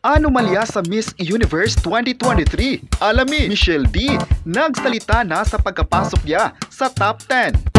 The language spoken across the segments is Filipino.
Anomalya sa Miss Universe 2023. Alamin, Michelle D nagsalita na sa pagkapasok niya sa top 10.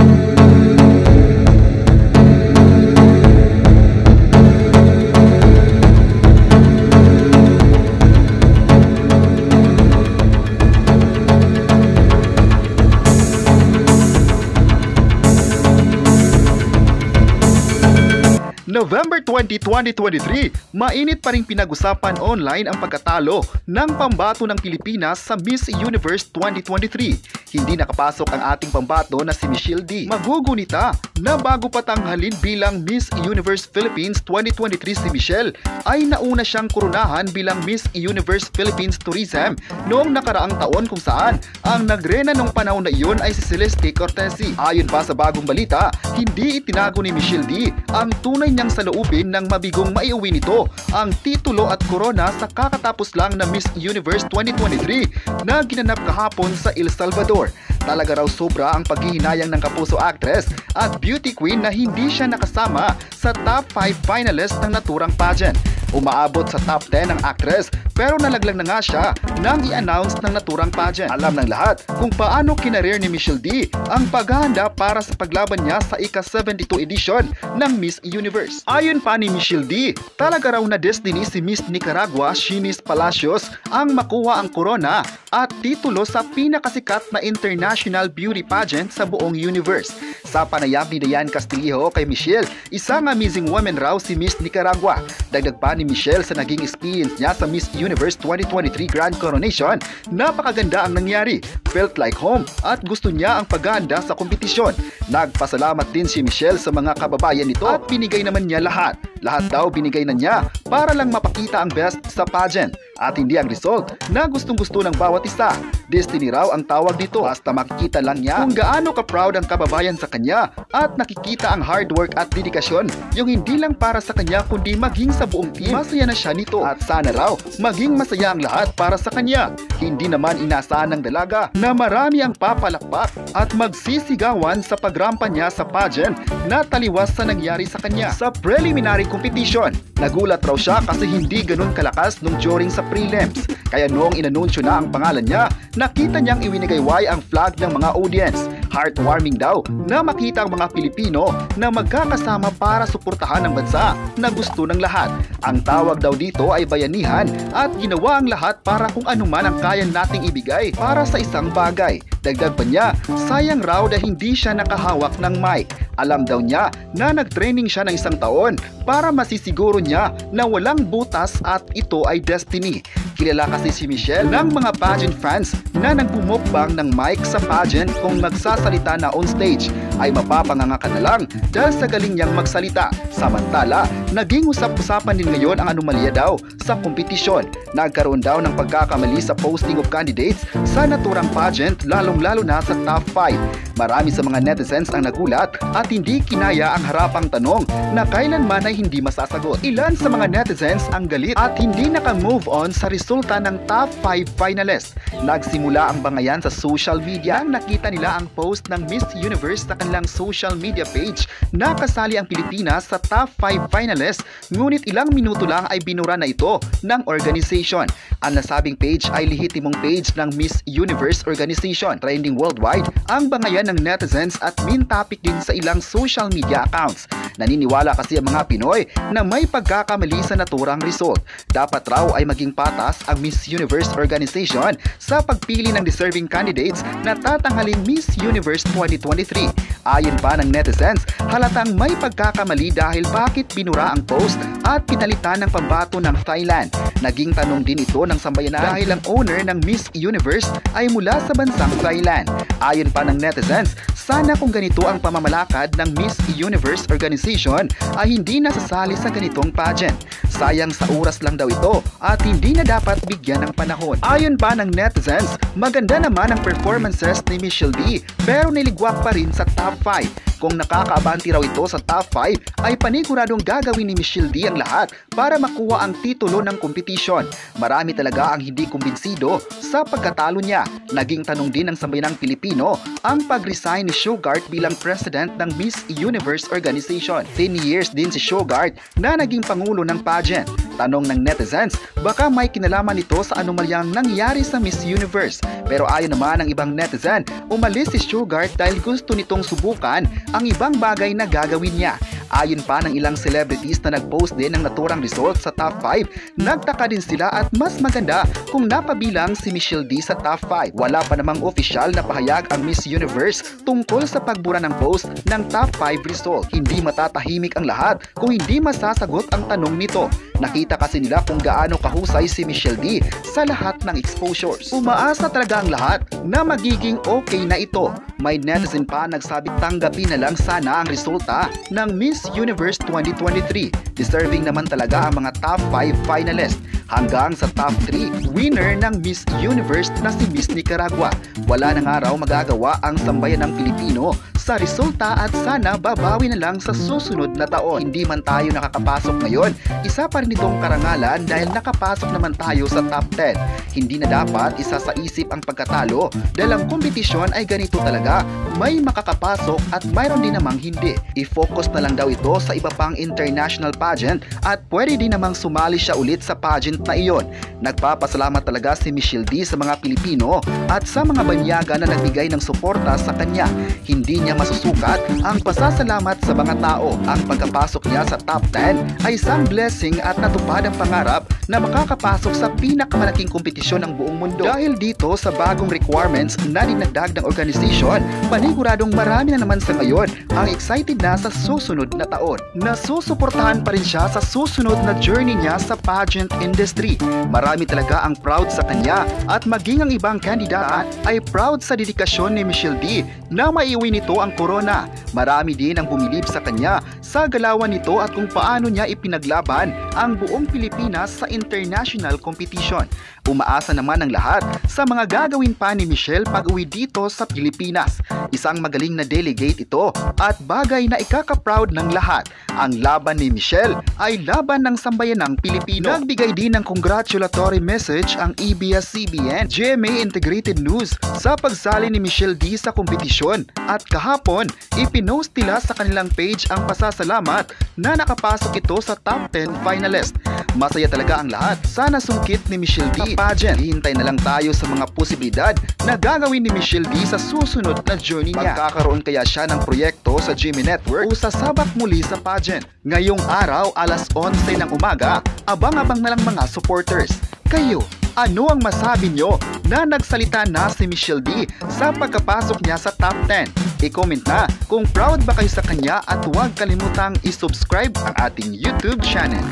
November 20, 2023, mainit pa ring pinag-usapan online ang pagkatalo ng pambato ng Pilipinas sa Miss Universe 2023. Hindi nakapasok ang ating pambato na si Michelle D. Magugunita na bago patanghalin bilang Miss Universe Philippines 2023 si Michelle, ay nauna siyang koronahan bilang Miss Universe Philippines Tourism noong nakaraang taon, kung saan ang nagrena nung panahon na iyon ay si Celeste Cortesi. Ayon pa sa bagong balita, hindi itinago ni Michelle D ang tunay niyang saloobin ng mabigong maiuwi nito ang titulo at korona sa kakatapos lang na Miss Universe 2023 na ginanap kahapon sa El Salvador. Talaga raw sobra ang paghihinayang ng kapuso actress at beauty queen na hindi siya nakasama sa top 5 finalists ng naturang pageant. Umaabot sa top 10 ang actress pero nalaglag na nga siya nang i-announce ng naturang pageant. Alam ng lahat kung paano kinareer ni Michelle D ang paghahanda para sa paglaban niya sa ika-72 edition ng Miss Universe. Ayon pa ni Michelle D, talaga raw na destiny si Miss Nicaragua Shinis Palacios ang makuha ang corona at titulo sa pinakasikat na international beauty pageant sa buong universe. Sa panayam ni Diane Castillo kay Michelle, isang amazing woman raw si Miss Nicaragua. Dagdag pa ni Michelle sa naging experience niya sa Miss Universe 2023 Grand Coronation, napakaganda ang nangyari, felt like home at gusto niya ang paghahanda sa kompetisyon. Nagpasalamat din si Michelle sa mga kababayan nito at binigay naman niya lahat. Lahat daw binigay na niya para lang mapakita ang best sa pageant at hindi ang result na gustong-gusto ng bawat isa. Destiny raw ang tawag dito, basta makikita lang niya kung gaano ka-proud ang kababayan sa kanya at nakikita ang hard work at dedikasyon, yung hindi lang para sa kanya kundi maging sa buong team. Masaya na siya nito at sana raw maging masaya ang lahat para sa kanya. Hindi naman inaasahan ng dalaga na marami ang papalakpak at magsisigawan sa pagrampa niya sa pageant na taliwas sa nangyari sa kanya. Sa preliminary competition, nagulat raw siya kasi hindi ganun kalakas nung during sa prelims. Kaya noong inanunsyo na ang pangalan niya, nakita niyang iwinigayway ang flag ng mga audience. Heartwarming daw na makita ang mga Pilipino na magkakasama para suportahan ang bansa na gusto ng lahat. Ang tawag daw dito ay bayanihan at ginawa ang lahat para kung ano man ang kaya nating ibigay para sa isang bagay. Dagdag pa niya, sayang raw na hindi siya nakahawak ng mic. Alam daw niya na nag-training siya ng isang taon para masisiguro niya na walang butas at ito ay destiny. Kilala kasi si Michelle ng mga pageant fans na nagbumukbang ng mic sa pageant kung magsasalita na on stage ay mapapanganga ka na lang dahil sa galing niyang magsalita. Samantala, naging usap-usapan din ngayon ang anomalya daw sa kompetisyon. Nagkaroon daw ng pagkakamali sa posting of candidates sa naturang pageant, lalong-lalo na sa top 5. Marami sa mga netizens ang nagulat at hindi kinaya ang harapang tanong na kailanman ay hindi masasagot. Ilan sa mga netizens ang galit at hindi naka-move on sa resulta ng top 5 finalists. Nagsimula ang bangayan sa social media nang nakita nila ang post ng Miss Universe sa kanilang social media page na kasali ang Pilipinas sa top 5 finalists, ngunit ilang minuto lang ay binura na ito ng organization. Ang nasabing page ay lehitimong page ng Miss Universe organization. Trending worldwide ang bangayan ng netizens at main topic din sa ilang social media accounts. Naniniwala kasi ang mga Pinoy na may pagkakamali sa naturang result. Dapat raw ay maging patas ang Miss Universe organization sa pagpili ng deserving candidates na tatanghaling Miss Universe 2023. Ayon pa ng netizens, halatang may pagkakamali dahil bakit binura ang post at pinalitan ng pambato ng Thailand. Naging tanong din ito ng sambayanan dahil ang owner ng Miss Universe ay mula sa bansang Thailand. Ayon pa ng netizens, sana kung ganito ang pamamalakad ng Miss Universe organization ay hindi nasasali sa ganitong pageant. Sayang sa oras lang daw ito at hindi na dapat bigyan ng panahon. Ayon pa ng netizens, maganda naman ang performances ni Michelle D pero niligwak pa rin sa top 5. Kung nakakaabanti raw ito sa top 5 ay paniguradong gagawin ni Michelle D ang lahat para makuha ang titulo ng kompetisyon. Marami talaga ang hindi kumbinsido sa pagkatalo niya. Naging tanong din ng sambayanang Pilipino ang pag-resign ni Shugart bilang president ng Miss Universe organization. 10 years din si Shugart na naging pangulo ng pageant. tanong ng netizens, baka may kinalaman ito sa anomalyang nangyari sa Miss Universe. Pero ayon naman ng ibang netizen, umalis si Sugar dahil gusto nitong subukan ang ibang bagay na gagawin niya. Ayon pa ng ilang celebrities na nag-post din ng naturang result sa top 5, nagtaka din sila at mas maganda kung napabilang si Michelle D sa top 5. Wala pa namang opisyal na pahayag ang Miss Universe tungkol sa pagbura ng post ng top 5 result. Hindi matatahimik ang lahat kung hindi masasagot ang tanong nito. Nakita kasi nila kung gaano kahusay si Michelle D sa lahat ng exposures. Umaasa talaga ang lahat na magiging okay na ito. May netizen pa nagsabi tanggapin na lang sana ang resulta ng Miss Universe 2023. Deserving naman talaga ang mga top 5 finalist. Hanggang sa top 3, winner ng Miss Universe na si Miss Nicaragua. Wala na nga raw magagawa ang sambayan ng Pilipino sa resulta at sana babawi na lang sa susunod na taon. Hindi man tayo nakakapasok ngayon, isa pa rin itong karangalan dahil nakapasok naman tayo sa top 10. Hindi na dapat isa sa isip ang pagkatalo dahil ang kompetisyon ay ganito talaga, may makakapasok at mayroon din namang hindi. I-focus na lang daw ito sa iba pang international pageant at pwede din namang sumali siya ulit sa pageant na iyon. Nagpapasalamat talaga si Michelle D sa mga Pilipino at sa mga banyaga na nagbigay ng suporta sa kanya. Hindi niya masusukat ang pasasalamat sa mga tao. Ang pagkapasok niya sa top 10 ay isang blessing at natupad ang pangarap na makakapasok sa pinakamalaking kompetisyon ng buong mundo. Dahil dito sa bagong requirements na dinagdag ng organization, paniguradong marami na naman sa ngayon ang excited na sa susunod na taon. Nasusuportahan pa rin siya sa susunod na journey niya sa pageant industry. Marami talaga ang proud sa kanya at maging ang ibang kandidata ay proud sa dedikasyon ni Michelle D na maiuwi nito ang corona. Marami din ang bumilib sa kanya sa galawan nito at kung paano niya ipinaglaban ang buong Pilipinas sa international competition. Umaasa naman ang lahat sa mga gagawin pa ni Michelle pag-uwi dito sa Pilipinas. Isang magaling na delegate ito at bagay na ikaka-proud ng lahat. Ang laban ni Michelle ay laban ng sambayanang Pilipino. Nagbigay din ng congratulatory message ang ABS-CBN GMA Integrated News sa pagsali ni Michelle D sa kompetisyon at kahapon ipinost nila sa kanilang page ang pasasalamat na nakapasok ito sa top 10 finalist. Masaya talaga ang lahat. Sana sungkit ni Michelle D pageant. Hihintay na lang tayo sa mga posibilidad na gagawin ni Michelle D sa susunod na journey niya. Magkakaroon kaya siya ng proyekto sa GMA Network o sasabak muli sa pageant. Ngayong araw alas 11 ng umaga, abang-abang na lang mga supporters. Kayo, ano ang masabi nyo na nagsalita na si Michelle D sa pagkapasok niya sa top 10? I-comment na kung proud ba kayo sa kanya at huwag kalimutang i-subscribe ang ating YouTube channel.